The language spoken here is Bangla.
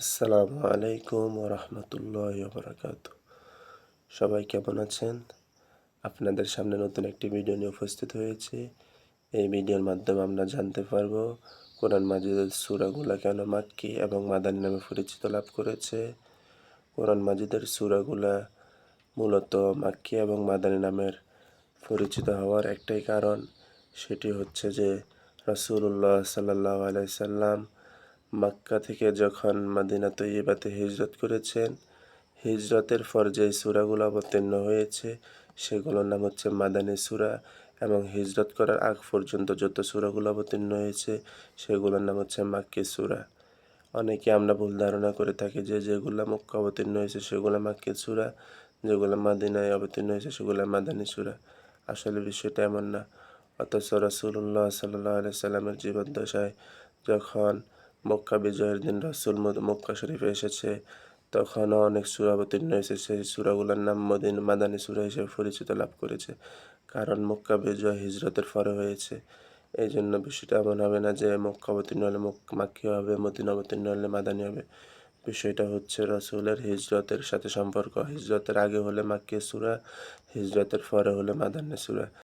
আসসালামু আলাইকুম ওরহমতুল্লাহি ওয়াবারাকাতুহু। সবাই কেমন আছেন? আপনাদের সামনে নতুন একটি ভিডিও নিয়ে উপস্থিত হয়েছি। এই ভিডিওর মাধ্যমে আমরা জানতে পারবো কোরআন মাজিদের সূরাগুলা কেন মাক্কি এবং মাদানী নামে পরিচিত লাভ করেছে। কোরআন মাজিদের সূরাগুলা মূলত মাক্কি এবং মাদানী নামের পরিচিত হওয়ার একটাই কারণ, সেটি হচ্ছে যে রাসূলুল্লাহ সাল্লাল্লাহু আলাইহি সাল্লাম মক্কা থেকে যখন মদিনা তৈয়বাতে হিজরত করেছেন, হিজরতের পর যে সূরাগুলো অবতীর্ণ হয়েছে সেগুলোর নাম হচ্ছে মাদানী সূরা, এবং হিজরত করার আগ পর্যন্ত যত সূরাগুলো অবতীর্ণ হয়েছে সেগুলোর নাম হচ্ছে মাক্কি সূরা। অনেকে আমরা ভুল ধারণা করে থাকি যে যেগুলো মক্কা অবতীর্ণ হয়েছে সেগুলো মাক্কি সূরা, যেগুলো মাদিনায় অবতীর্ণ হয়েছে সেগুলো মাদানী সূরা। আসলে বিষয়টা এমন না। অথচ রাসূলুল্লাহ সাল্লাল্লাহু আলাইহি সাল্লামের জীবদ্দশায় যখন মক্কা বিজয়ের দিন রাসূল মক্কা শরীফে এসেছে, তখনও অনেক সূরা অবতীর্ণ হয়েছে। সেই সূরাগুলোর নাম মাদানী সূরা হিসেবে পরিচিত লাভ করেছে। কারণ মক্কা বিজয় হিজরতের পরে হয়েছে। এইজন্য বিষয়টা এমন হবে না যে মক্কা অবতীর্ণ হলে মাক্কি হবে, মদিনা অবতীর্ণ হলে মাদানী হবে। বিষয়টা হচ্ছে রাসূলের হিজরতের সাথে সম্পর্ক। হিজরতের আগে হলে মাক্কি সূরা, হিজরতের পরে হলে মাদানী সূরা।